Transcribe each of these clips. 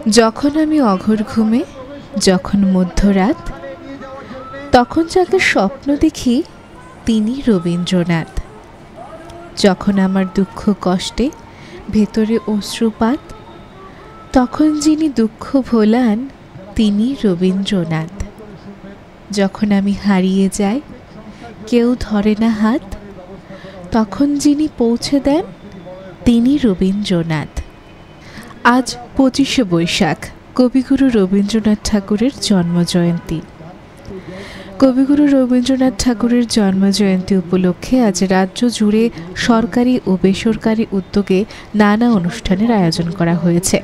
যখন আমি অঘোর ঘুমে, যখন মধ্যরাত, তখন যাকে স্বপ্ন দেখি তিনি রবীন্দ্রনাথ। যখন আমার দুঃখ কষ্টে ভেতরে অশ্রুপাত, তখন যিনি দুঃখ ভোলান তিনি রবীন্দ্রনাথ। যখন আমি হারিয়ে যাই, কেউ ধরে না হাত, তখন যিনি পৌঁছে দেন তিনি রবীন্দ্রনাথ। আজ 25শে বৈশাখ, কবিগুরু রবীন্দ্রনাথ ঠাকুরের জন্মজয়ন্তী। কবিগুরু রবীন্দ্রনাথ ঠাকুরের জন্মজয়ন্তী উপলক্ষে আজ রাজ্য জুড়ে সরকারি ও বেসরকারি উদ্যোগে নানা অনুষ্ঠানের আয়োজন করা হয়েছে।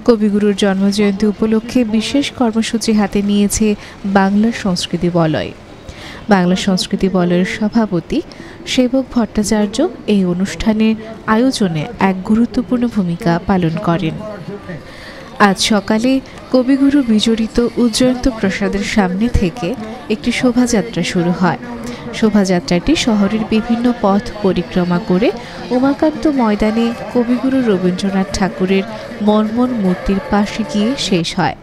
কবিগুরুর জন্মজয়ন্তী উপলক্ষে বিশেষ কর্মসূচি হাতে নিয়েছে বাংলা সংস্কৃতি বলয়। বাংলা সংস্কৃতি বলয়ের সভাপতি সেবক ভট্টাচার্য এই অনুষ্ঠানের আয়োজনে এক গুরুত্বপূর্ণ ভূমিকা পালন করেন। আজ সকালে কবিগুরু বিজড়িত উজ্জয়ন্ত প্রসাদের সামনে থেকে একটি শোভাযাত্রা শুরু হয়। শোভাযাত্রাটি শহরের বিভিন্ন পথ পরিক্রমা করে উমাকান্ত ময়দানে কবিগুরু রবীন্দ্রনাথ ঠাকুরের মর্মর মূর্তির পাশে গিয়ে শেষ হয়।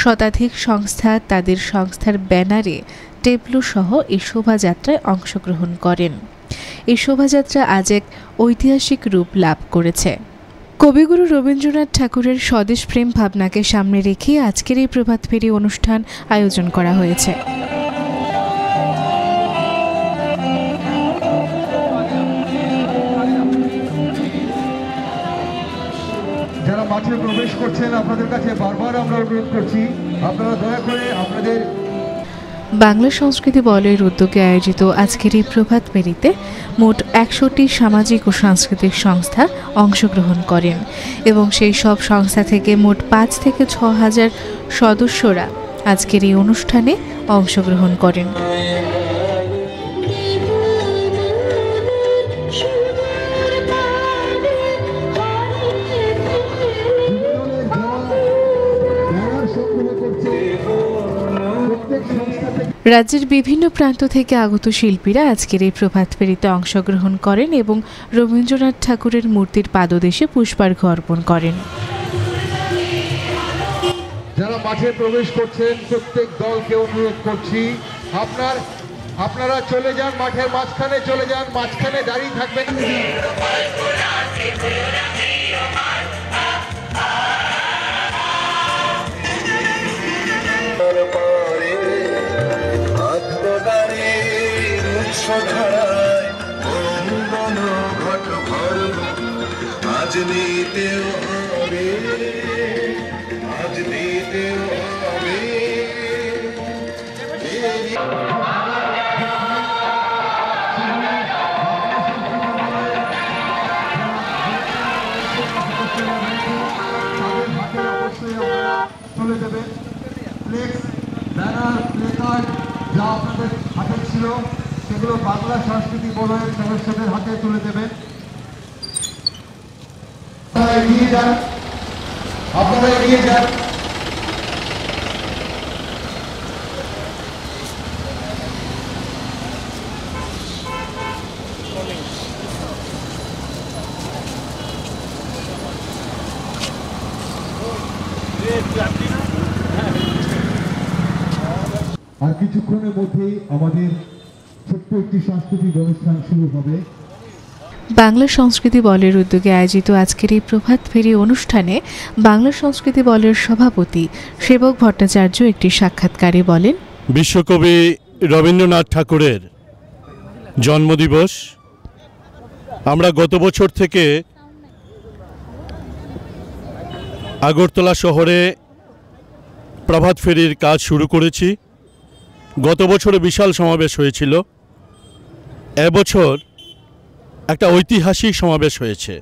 শতাধিক সংস্থা তাদের সংস্থার ব্যানারে টেবলো সহ এই শোভাযাত্রায় অংশগ্রহণ করেন। এই শোভাযাত্রা আজ এক ঐতিহাসিক রূপ লাভ করেছে। কবিগুরু রবীন্দ্রনাথ ঠাকুরের স্বদেশ প্রেম ভাবনাকে সামনে রেখে আজকের এই প্রভাত ফেরি অনুষ্ঠান আয়োজন করা হয়েছে। যারা মাঠে প্রবেশ করছেন, আপনাদের কাছে বারবার আমরা অনুরোধ করছি, আপনারা দয়া করে আপনাদের বাংলা সংস্কৃতি বলয়ের উদ্যোগে আয়োজিত আজকের এই প্রভাত ফেরিতে মোট 100টি সামাজিক ও সাংস্কৃতিক সংস্থা অংশগ্রহণ করেন এবং সেই সব সংস্থা থেকে মোট 5 থেকে 6 হাজার সদস্যরা আজকের এই অনুষ্ঠানে অংশগ্রহণ করেন। রাজ্যের বিভিন্ন প্রান্ত থেকে আগত শিল্পীরা আজকের এই প্রভাত ফেরিতে অংশগ্রহণ করেন এবং রবীন্দ্রনাথ ঠাকুরের মূর্তির পাদদেশে পুষ্পার্ঘ্য অর্পণ করেন। যারা মাঠে প্রবেশ করছেন প্রত্যেক দলকে অনুরোধ করছি, আপনারা চলে যান, মাঠের মাঝখানে চলে যান, মাঝখানে দাঁড়িয়ে থাকবেন। আজ নিতেও হবে, আজ নিতেও হবে। তুলে দেবেন ফ্লেক্স, ব্যানার, প্লেকার্ড যা আপনাদের হাতে ছিল সেগুলো বাংলা সংস্কৃতি বলয়ের সদস্যদের হাতে তুলে দেবেন। এগিয়ে যান, আপনারা এগিয়ে যান। আর কিছুক্ষণের মধ্যেই আমাদের ছোট্ট একটি সাংস্কৃতিক অনুষ্ঠান শুরু হবে। বাংলা সংস্কৃতি বলয়ের উদ্যোগে আয়োজিত আজকের এই প্রভাত ফেরি অনুষ্ঠানে বাংলা সংস্কৃতি বলয়ের সভাপতি সেবক ভট্টাচার্য একটি সাক্ষাৎকারে বলেন, বিশ্বকবি রবীন্দ্রনাথ ঠাকুরের জন্মদিবস আমরা গত বছর থেকে আগরতলা শহরে প্রভাত ফেরির কাজ শুরু করেছি। গত বছরে বিশাল সমাবেশ হয়েছিল, এবছর একটা ঐতিহাসিক সমাবেশ হয়েছে,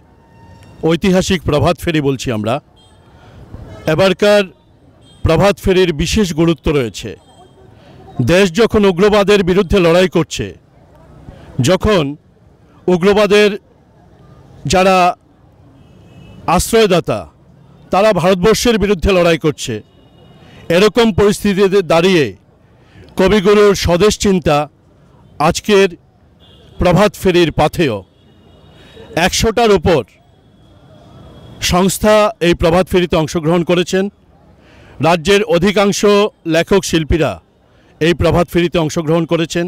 ঐতিহাসিক প্রভাত ফেরি বলছি আমরা। এবারকার প্রভাত ফেরির বিশেষ গুরুত্ব রয়েছে। দেশ যখন উগ্রবাদের বিরুদ্ধে লড়াই করছে, যখন উগ্রবাদের যারা আশ্রয়দাতা তারা ভারতবর্ষের বিরুদ্ধে লড়াই করছে, এরকম পরিস্থিতিতে দাঁড়িয়ে কবিগুরুর স্বদেশ চিন্তা আজকের প্রভাত ফেরির পাথেয় 100টার উপর সংস্থা এই প্রভাত ফেরিতে অংশগ্রহণ করেছেন। রাজ্যের অধিকাংশ লেখক শিল্পীরা এই প্রভাত ফেরিতে অংশগ্রহণ করেছেন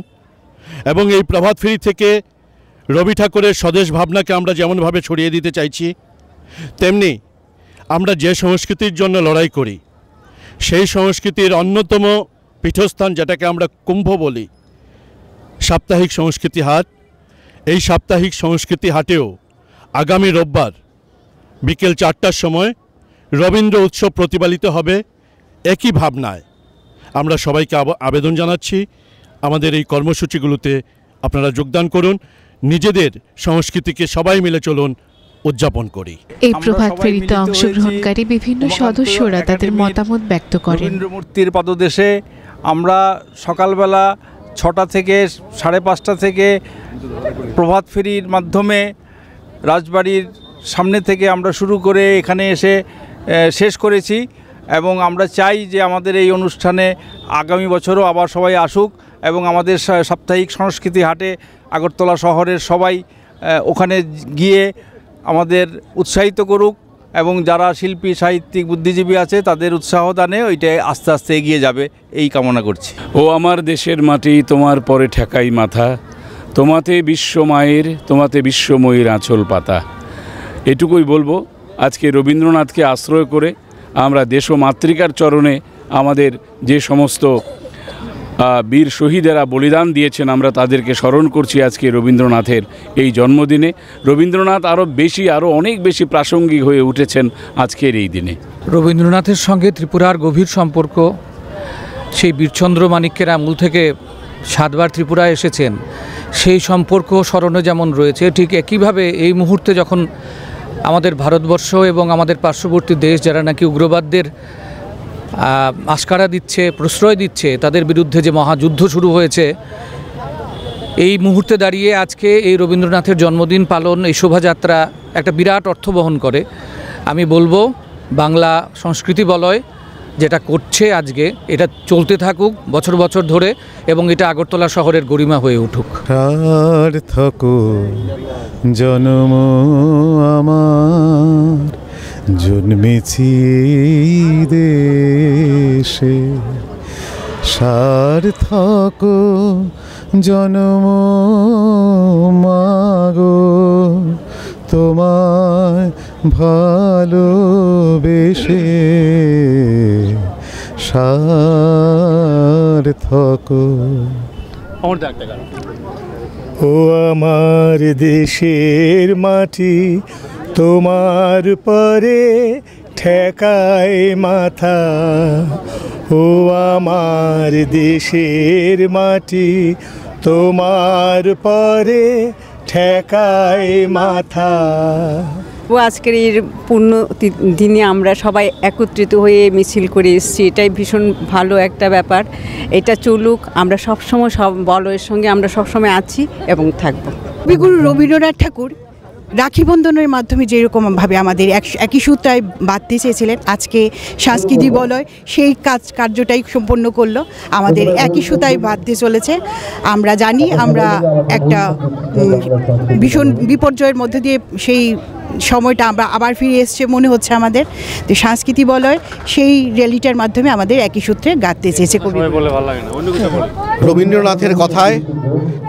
এবং এই প্রভাত ফেরি থেকে রবি ঠাকুরের স্বদেশ ভাবনাকে আমরা যেমনভাবে ছড়িয়ে দিতে চাইছি, তেমনি আমরা যে সংস্কৃতির জন্য লড়াই করি সেই সংস্কৃতির অন্যতম পীঠস্থান, যেটাকে আমরা কুম্ভ বলি, সাপ্তাহিক সংস্কৃতি হাট, এই সাপ্তাহিক সংস্কৃতি হাটেও আগামী রোববার বিকেল 4টার সময় রবীন্দ্র উৎসব প্রতিপালিত হবে একই ভাবনায়। আমরা সবাইকে আবেদন জানাচ্ছি আমাদের এই কর্মসূচিগুলোতে আপনারা যোগদান করুন, নিজেদের সংস্কৃতিকে সবাই মিলে চলুন উদযাপন করি। এই প্রভাত ফেরিতে অংশগ্রহণকারী বিভিন্ন সদস্যরা তাদের মতামত ব্যক্ত করেন। রবীন্দ্র মূর্তির পাদদেশে আমরা সকালবেলা 6টা থেকে 5:30 থেকে প্রভাত ফেরির মাধ্যমে রাজবাড়ির সামনে থেকে আমরা শুরু করে এখানে এসে শেষ করেছি এবং আমরা চাই যে আমাদের এই অনুষ্ঠানে আগামী বছরও আবার সবাই আসুক এবং আমাদের সাপ্তাহিক সংস্কৃতি হাটে আগরতলা শহরের সবাই ওখানে গিয়ে আমাদের উৎসাহিত করুক এবং যারা শিল্পী সাহিত্যিক বুদ্ধিজীবী আছে তাদের উৎসাহ দানে ওইটা আস্তে আস্তে এগিয়ে যাবে এই কামনা করছি। ও আমার দেশের মাটি তোমার পরে ঠেকাই মাথা, তোমাতে বিশ্ব মায়ের তোমাতে বিশ্বময়ীর আঁচল পাতা। এটুকুই বলবো। আজকে রবীন্দ্রনাথকে আশ্রয় করে আমরা দেশ ও মাতৃকার চরণে আমাদের যে সমস্ত বীর শহীদেরা বলিদান দিয়েছেন আমরা তাদেরকে স্মরণ করছি আজকে রবীন্দ্রনাথের এই জন্মদিনে। রবীন্দ্রনাথ আরও অনেক বেশি প্রাসঙ্গিক হয়ে উঠেছেন আজকের এই দিনে। রবীন্দ্রনাথের সঙ্গে ত্রিপুরার গভীর সম্পর্ক, সেই বীরচন্দ্র মানিক্যের আমল থেকে 7বার ত্রিপুরায় এসেছেন, সেই সম্পর্ক স্মরণে যেমন রয়েছে, ঠিক একইভাবে এই মুহূর্তে যখন আমাদের ভারতবর্ষ এবং আমাদের পার্শ্ববর্তী দেশ যারা নাকি উগ্রবাদদের আশকারা দিচ্ছে, প্রশ্রয় দিচ্ছে, তাদের বিরুদ্ধে যে মহাযুদ্ধ শুরু হয়েছে, এই মুহূর্তে দাঁড়িয়ে আজকে এই রবীন্দ্রনাথের জন্মদিন পালন, এই শোভাযাত্রা একটা বিরাট অর্থ বহন করে। আমি বলবো বাংলা সংস্কৃতি বলয় যেটা করছে আজকে, এটা চলতে থাকুক বছর বছর ধরে এবং এটা আগরতলা শহরের গরিমা হয়ে উঠুক। সার্থক জন্ম আমার জন্মেছি দেশে, সার্থক জন্ম মাগো তোমায় ভালোবেসে, সার্থক। ও আমার দেশের মাটি তোমার পরে ঠেকায় মাথা, ও আমার দেশের মাটি তোমার পরে ঠেকায় মাথা। ও আজকের এই পূর্ণ দিনে আমরা সবাই একত্রিত হয়ে মিছিল করে এসেছি, এটাই ভীষণ ভালো একটা ব্যাপার। এটা চলুক, আমরা সবসময় সব বলয়ের সঙ্গে আমরা সবসময় আছি এবং থাকব। কবিগুরু রবীন্দ্রনাথ ঠাকুর রাখি বন্ধনের মাধ্যমে যেরকমভাবে আমাদের একই সূত্রায় বাঁধতে চেয়েছিলেন, আজকে সাংস্কৃতিক বলয় সেই কার্যটাই সম্পন্ন করলো, আমাদের একই সুতায় বাঁধতে চলেছে। আমরা জানি আমরা একটা ভীষণ বিপর্যয়ের মধ্যে দিয়ে সেই সময়টা আমরা আবার ফিরে এসছে মনে হচ্ছে আমাদের। তো সাংস্কৃতিক বলয় সেই র্যালিটার মাধ্যমে আমাদের একই সূত্রে গাঁথতে চেয়েছে কবি। রবীন্দ্রনাথের কথায়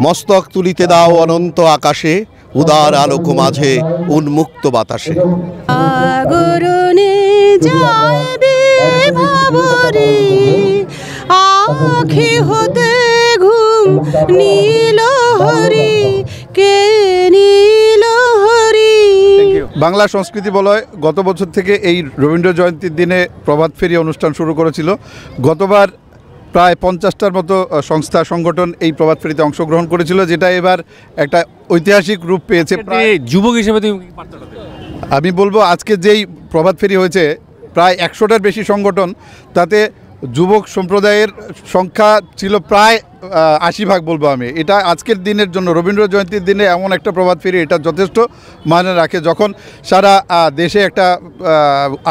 মস্তক তুলিতে দাও অনন্ত আকাশে, উদার আলোক মাঝে উন্মুক্ত বাতাসে। আগরণে যাইবে ভাবরে, আখি হতে ঘুম নীল হরি, কে নীল হরি। বাংলা সংস্কৃতি বলয় গত বছর থেকে এই রবীন্দ্র জয়ন্তীর দিনে প্রভাত ফেরি অনুষ্ঠান শুরু করেছিল। গতবার প্রায় 50টার মতো সংস্থা সংগঠন এই প্রভাত ফেরিতে অংশগ্রহণ করেছিল, যেটা এবার একটা ঐতিহাসিক রূপ পেয়েছে। যুবক হিসেবে আমি বলবো আজকে যেই প্রভাত ফেরি হয়েছে প্রায় 100টার বেশি সংগঠন, তাতে যুবক সম্প্রদায়ের সংখ্যা ছিল প্রায় 80 ভাগ বলবো আমি। এটা আজকের দিনের জন্য রবীন্দ্র জয়ন্তীর দিনে এমন একটা প্রভাত ফেরি এটা যথেষ্ট মানে রাখে, যখন সারা দেশে একটা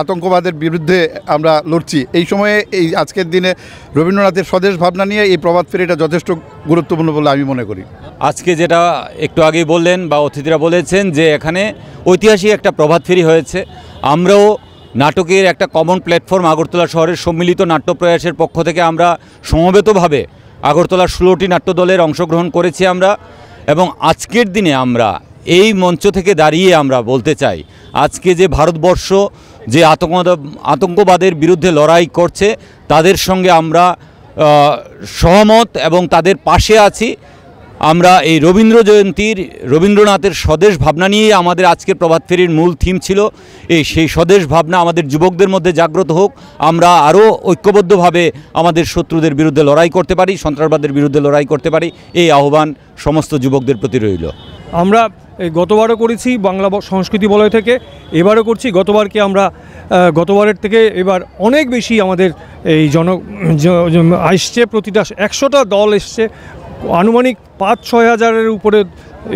আতঙ্কবাদের বিরুদ্ধে আমরা লড়ছি। এই সময়ে এই আজকের দিনে রবীন্দ্রনাথের স্বদেশ ভাবনা নিয়ে এই প্রভাত ফেরিটা যথেষ্ট গুরুত্বপূর্ণ বলে আমি মনে করি। আজকে যেটা একটু আগেই বললেন বা অতিথিরা বলেছেন যে এখানে ঐতিহাসিক একটা প্রভাত ফেরি হয়েছে। আমরাও নাটকের একটা কমন প্ল্যাটফর্ম আগরতলা শহরের সম্মিলিত নাট্য প্রয়াসের পক্ষ থেকে আমরা সমবেতভাবে আগরতলার 16টি নাট্যদলের অংশগ্রহণ করেছি আমরা। এবং আজকের দিনে আমরা এই মঞ্চ থেকে দাঁড়িয়ে আমরা বলতে চাই, আজকে যে ভারতবর্ষ যে আতঙ্কবাদের বিরুদ্ধে লড়াই করছে তাদের সঙ্গে আমরা সহমত এবং তাদের পাশে আছি। আমরা এই রবীন্দ্র জয়ন্তীর রবীন্দ্রনাথের স্বদেশ ভাবনা নিয়ে আমাদের আজকের প্রভাত ফেরির মূল থিম ছিল। সেই স্বদেশ ভাবনা আমাদের যুবকদের মধ্যে জাগ্রত হোক, আমরা আরও ঐক্যবদ্ধভাবে আমাদের শত্রুদের বিরুদ্ধে লড়াই করতে পারি, সন্ত্রাসবাদের বিরুদ্ধে লড়াই করতে পারি, এই আহ্বান সমস্ত যুবকদের প্রতি রইল। আমরা গতবারও করেছি বাংলা সংস্কৃতি বলয় থেকে, এবারও করছি। গতবারের থেকে এবার অনেক বেশি আমাদের এই আসছে, প্রতিটা 100টা দল এসছে, আনুমানিক 5-6 হাজারের উপরে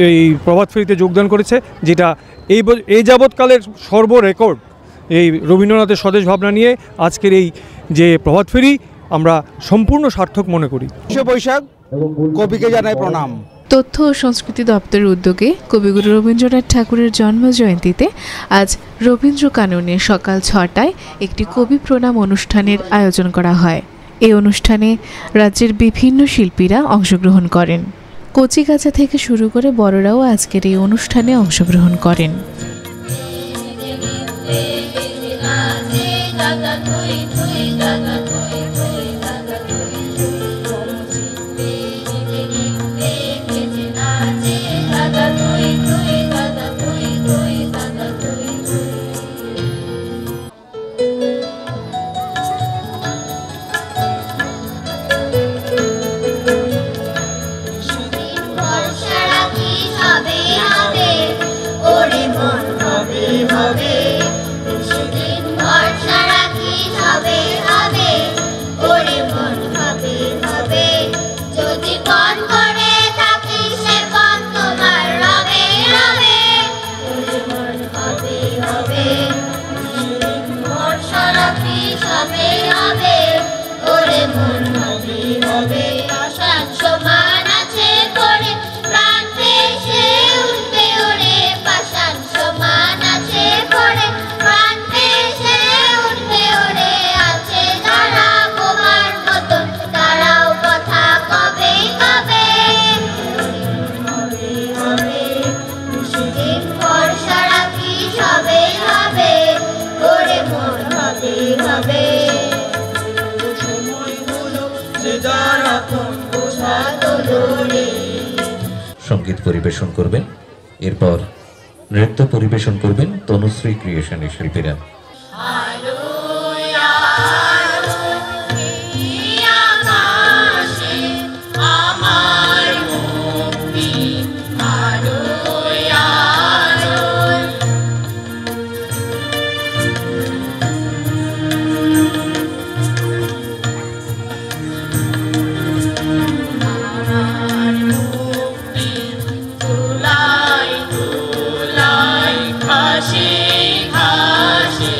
এই প্রভাত ফেরিতে যোগদান করেছে, যেটা এই যাবৎকালের সর্বরেকর্ড। এই রবীন্দ্রনাথের স্বদেশ ভাবনা নিয়ে আজকের এই যে প্রভাত ফেরি আমরা সম্পূর্ণ সার্থক মনে করি। বৈশাখ কবিকে জানাই প্রণাম। তথ্য ও সংস্কৃতি দপ্তরের উদ্যোগে কবিগুরু রবীন্দ্রনাথ ঠাকুরের জন্ম জয়ন্তীতে আজ রবীন্দ্র কাননে সকাল 6টায় একটি কবি প্রণাম অনুষ্ঠানের আয়োজন করা হয়। এই অনুষ্ঠানে রাজ্যের বিভিন্ন শিল্পীরা অংশগ্রহণ করেন। কচিকাঁচা থেকে শুরু করে বড়রাও আজকের এই অনুষ্ঠানে অংশগ্রহণ করেন। সঙ্গীত পরিবেশন করবেন, এরপর নৃত্য পরিবেশন করবেন তনুশ্রী ক্রিয়েশনের শিল্পীরা। Hashi, hashi.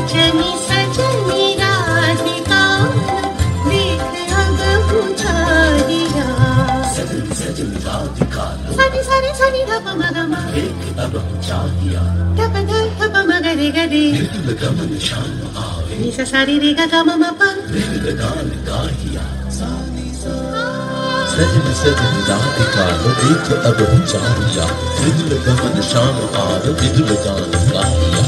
सजनी सजनी राधिका देख अब बुझा दिया सजनी राधिका सनी सनी सनी धप मगमा देख अब बुझा दिया धप धप मगरे गरे लगा मन शान आवे निसा सारी रे गा मा पा लगा गाहिया सजनी सजनी राधिका देख अब बुझा दिया लगा मन शान आवे लगा गाहिया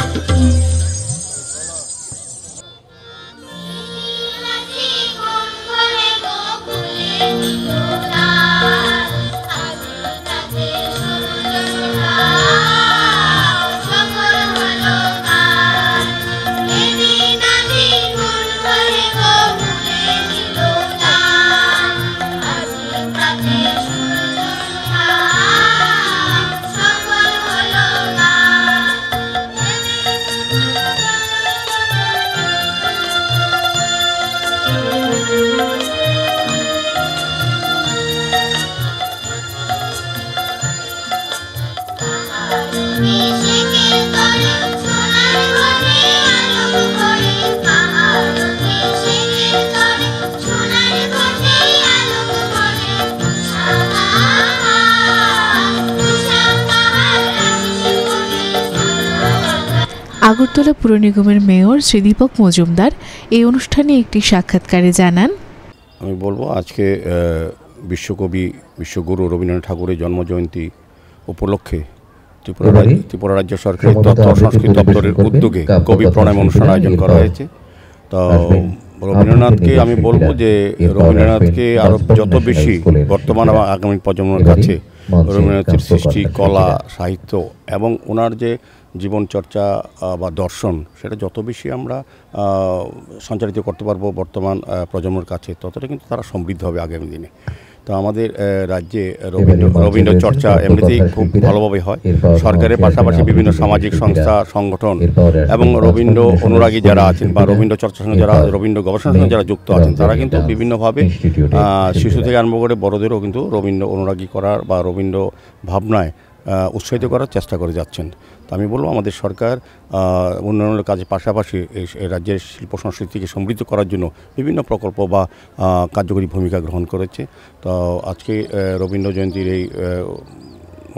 আগরতলা পুর নিগমের মেয়র শ্রী দীপক মজুমদার এই অনুষ্ঠানে একটি সাক্ষাৎকারে জানান, আমি বলবো আজকে বিশ্বকবি বিশ্বগুরু রবীন্দ্রনাথ ঠাকুরের জন্মজয়ন্তী উপলক্ষে ত্রিপুরা রাজ্য সরকারের তথ্য সংস্কৃতি দপ্তরের উদ্যোগে কবি প্রণাম অনুষ্ঠান আয়োজন করা হয়েছে। তো রবীন্দ্রনাথকে আমি বলবো যে রবীন্দ্রনাথকে আরও যত বেশি বর্তমান এবং আগামী প্রজন্মের কাছে রবীন্দ্রনাথের সৃষ্টি, কলা, সাহিত্য এবং ওনার যে জীবন চর্চা বা দর্শন সেটা যত বেশি আমরা সঞ্চারিত করতে পারবো বর্তমান প্রজন্মের কাছে, ততটা কিন্তু তারা সমৃদ্ধ হবে আগামী দিনে। তো আমাদের রাজ্যে রবীন্দ্র চর্চা এমনিতেই খুব ভালোভাবে হয়। সরকারের পাশাপাশি বিভিন্ন সামাজিক সংস্থা, সংগঠন এবং রবীন্দ্র অনুরাগী যারা আছেন বা রবীন্দ্র চর্চার সঙ্গে যারা রবীন্দ্র গবেষণার সঙ্গে যারা যুক্ত আছেন তারা কিন্তু বিভিন্নভাবে শিশু থেকে আরম্ভ করে বড়দেরও কিন্তু রবীন্দ্র অনুরাগী করার বা রবীন্দ্র ভাবনায় উৎসাহিত করার চেষ্টা করে যাচ্ছেন। তো আমি বলবো আমাদের সরকার উন্নয়নের কাজের পাশাপাশি এই রাজ্যের শিল্প সংস্কৃতিকে সমৃদ্ধ করার জন্য বিভিন্ন প্রকল্প বা কার্যকরী ভূমিকা গ্রহণ করেছে। তো আজকে রবীন্দ্র জয়ন্তীর এই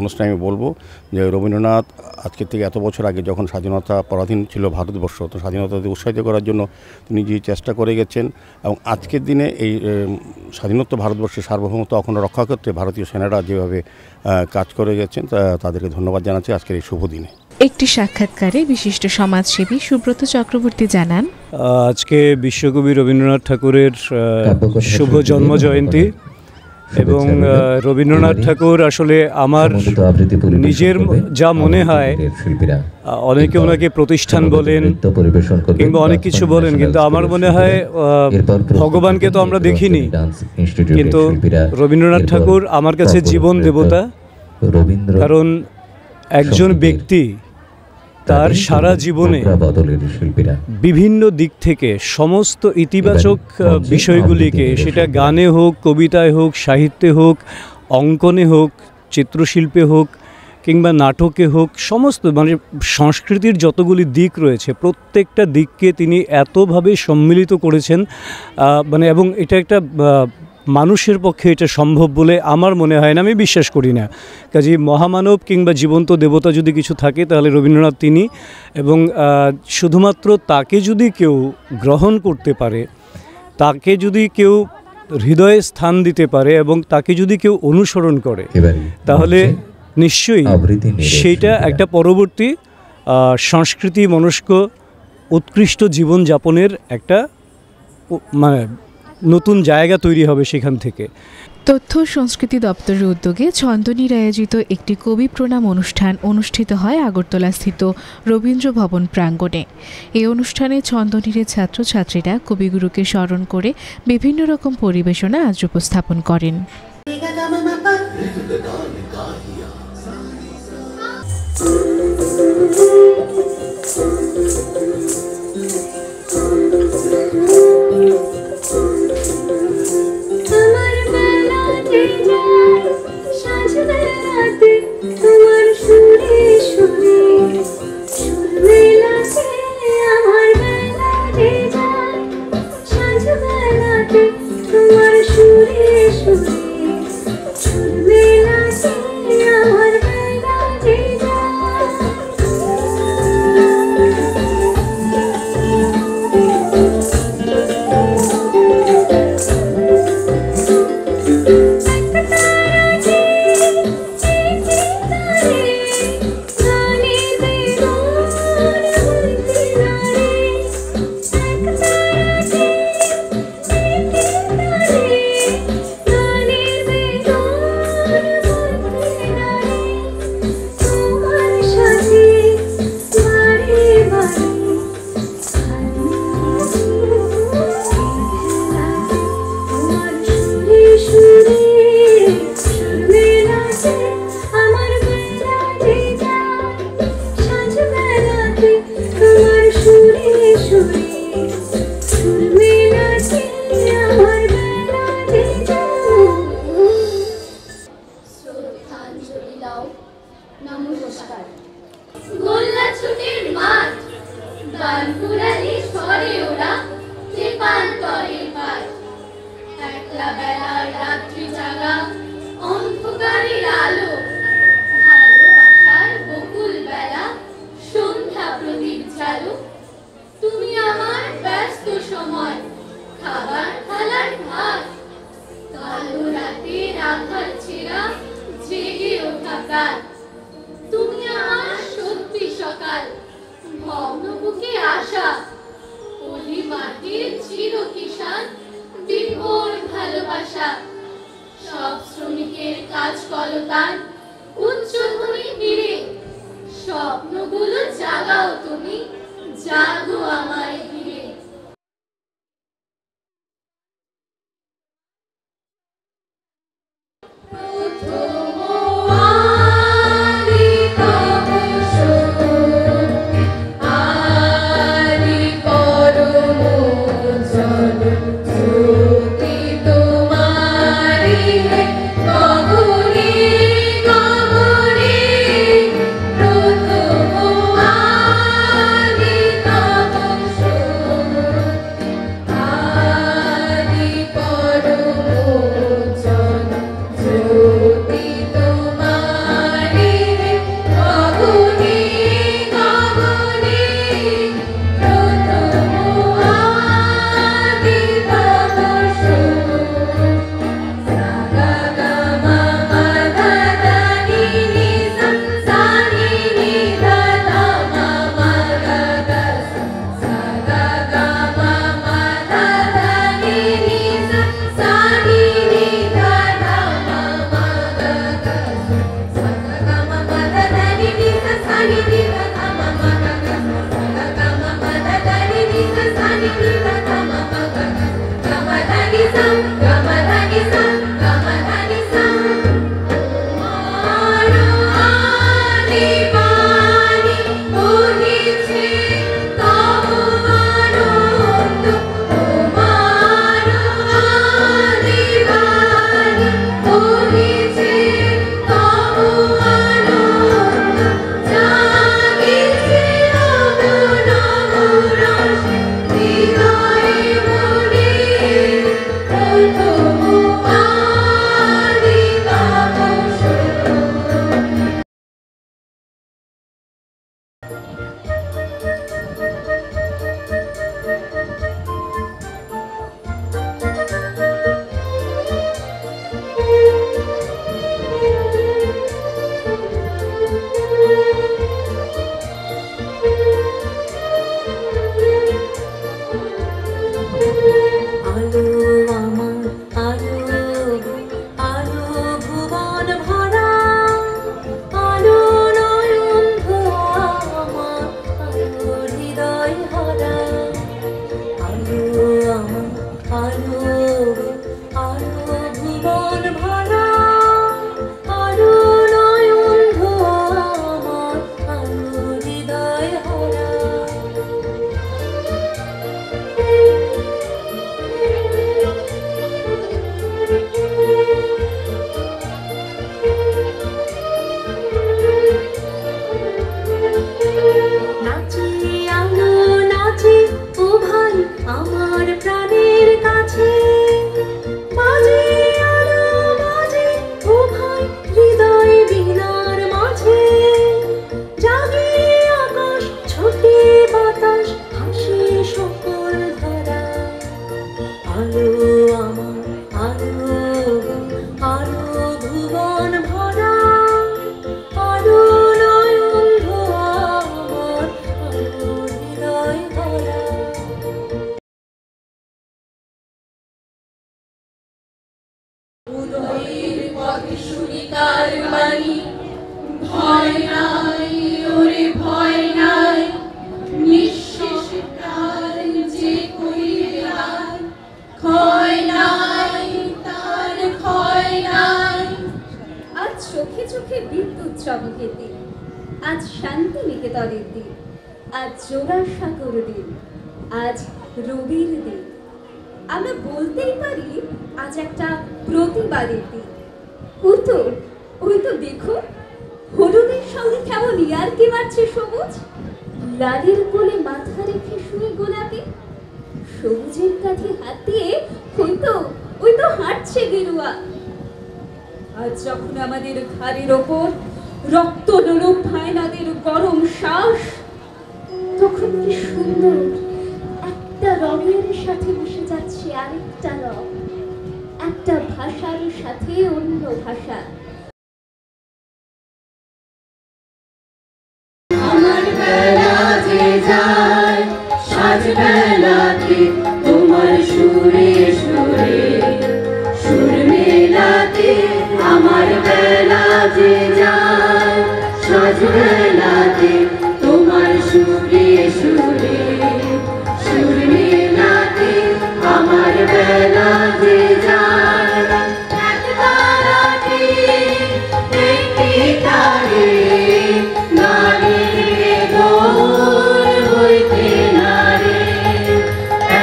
অনুষ্ঠানে আমি বলবো যে রবীন্দ্রনাথ আজকের থেকে এত বছর আগে যখন স্বাধীনতা পরাধীন ছিল ভারতবর্ষ, তো স্বাধীনতাকে উৎসাহিত করার জন্য তিনি যে চেষ্টা করে গেছেন এবং আজকের দিনে এই স্বাধীনতা ভারতবর্ষের সার্বভৌমত্ব অখণ্ড রক্ষা করতে ভারতীয় সেনারা যেভাবে কাজ করে গেছেন তাদেরকে ধন্যবাদ জানাচ্ছি আজকের এই শুভ দিনে। একটি সাক্ষাৎকারে বিশিষ্ট সমাজসেবী সুব্রত চক্রবর্তী জানান, আজকে বিশ্বকবি রবীন্দ্রনাথ ঠাকুরের শুভ জন্ম জয়ন্তী এবং রবীন্দ্রনাথ ঠাকুর আসলে আমার নিজের যা মনে হয়, অনেকে ওনাকে প্রতিষ্ঠান বলেন কিংবা অনেক কিছু বলেন, কিন্তু আমার মনে হয় ভগবানকে তো আমরা দেখিনি, কিন্তু রবীন্দ্রনাথ ঠাকুর আমার কাছে জীবন দেবতা। কারণ একজন ব্যক্তি তার সারা জীবনে বিভিন্ন দিক থেকে সমস্ত ইতিবাচক বিষয়গুলিকে, সেটা গানে হোক, কবিতায় হোক, সাহিত্যে হোক, অঙ্কনে হোক, চিত্রশিল্পে হোক কিংবা নাটকে হোক, সমস্ত মানে সংস্কৃতির যতগুলি দিক রয়েছে প্রত্যেকটা দিককে তিনি এতভাবে সম্মিলিত করেছেন মানে, এবং এটা একটা মানুষের পক্ষে এটা সম্ভব বলে আমার মনে হয় না, আমি বিশ্বাস করি না। কাজে মহামানব কিংবা জীবন্ত দেবতা যদি কিছু থাকে তাহলে রবীন্দ্রনাথ তিনি, এবং শুধুমাত্র তাকে যদি কেউ গ্রহণ করতে পারে, তাকে যদি কেউ হৃদয়ে স্থান দিতে পারে এবং তাকে যদি কেউ অনুসরণ করে, তাহলে নিশ্চয়ই সেইটা একটা পরবর্তী সংস্কৃতি মনস্ক উৎকৃষ্ট জীবনযাপনের একটা মানে নতুন জায়গা তৈরি হবে সেখান থেকে। তথ্য সংস্কৃতি দপ্তরের উদ্যোগে ছন্দনীর আয়োজিত একটি কবি প্রণাম অনুষ্ঠান অনুষ্ঠিত হয় আগরতলাস্থিত রবীন্দ্র ভবন প্রাঙ্গণে। এই অনুষ্ঠানে ছন্দনীরের ছাত্রছাত্রীরা কবিগুরুকে স্মরণ করে বিভিন্ন রকম পরিবেশনা আজ উপস্থাপন করেন। তোমার সুরে সুরে সুর মেলাতে আমার গেল তুমি আমার ব্যস্ত সময় খাবার খালার ভাত কালো রাতের আধার ছেঁড়া জেগে ওঠা কাল তুমি আমার সত্যি সকাল ভগ্ন বুকে আশা পলি মাটির চির কিষান বিভোর ভালোবাসা সব শ্রমিকের কাজ কলতান উচ্চধ্বনি তীরে স্বপ্নগুলো জাগাও তুমি জাগো আমায় ঘিরে আজ শান্তি নিকেতনের দিন, আজ জোড়াসাঁকোর দিন, আজ রবির দিন। আমরা বলতেই পারি আজ একটা প্রতিবাদের দিন। ওই তো দেখো হলুদের সঙ্গে কেমন ইয়ার্কি মারছে সবুজ, লালের কোলে মাথা রেখে শুয়ে গোলাপি, সবুজের কাছে হাত দিয়ে ওই তো হাঁটছে গেরুয়া। আজ যখন আমাদের ঘাড়ের ওপর রক্ত লোলুপ ভাইনাদের গরম শ্বাস, তখন কি সুন্দর, একটা রঙের সাথে মিশে যাচ্ছে আরেকটা রং, একটা ভাষার সাথে অন্য ভাষা। আমার বেলা যে যায় সাজ বেলাতে তোমার সুরে সুরে সুর মেলাতে, আমার বেলা যে যায় সাজ বেলাতে তোমার সুরে সুরে সুর মেলাতে, আমার বেলা যে যায় এক তারাটি একটি তারে নারীর দোল হইতে নারে,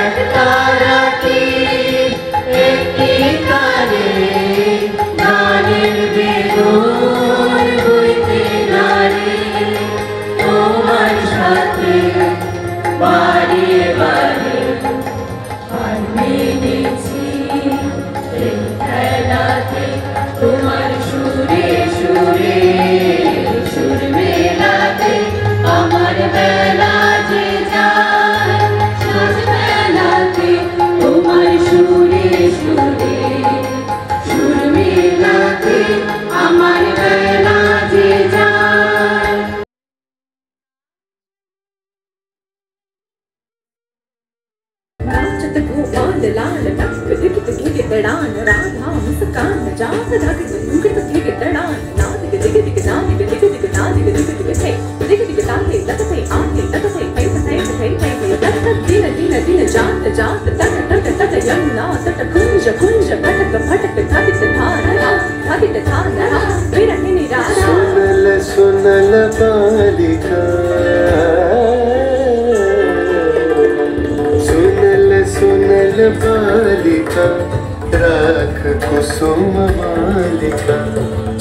এক তারাটি একটি তারে নারীর দোল হইতে নারে, তোমার সাথে বারে বারে আর মেনেছি এই খেলাতে, তোমার সুরে সুরে সুর মেলাতে, আমার বেলা যে যায় সাজ বেলাতে তোমার সুরে সুরে সুর মেলাতে, আমার বেলা যে যায়। नाचत गोपाल लाल टक दिख दिख तड़ान, राधा मुस्कान जात धक दुख दिख तड़ान, नाद दिख दिख ना दिख दिख दिख ना दिख दिख दिख थे दिख दिख ताहे लगते आहे लगते कई कई कई कई तक तक दिन दिन दिन जात जात तक तक तक यमुना तट कुंज कुंज फटक फटक धादित धारा धादित धारा विरह निराशा। सुनल सुनल बालिका सुनल बालिका राख कुसुम मालिका,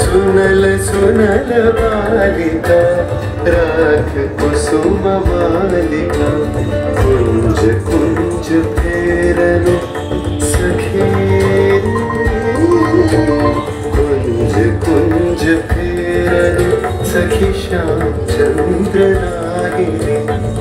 सुनल सुनल बालिका राख कुसुम मालिका, कुंज कुंज फेरनु सखी कुंज कुंज फेरनु सखी श्याम चंद्र रागिनी।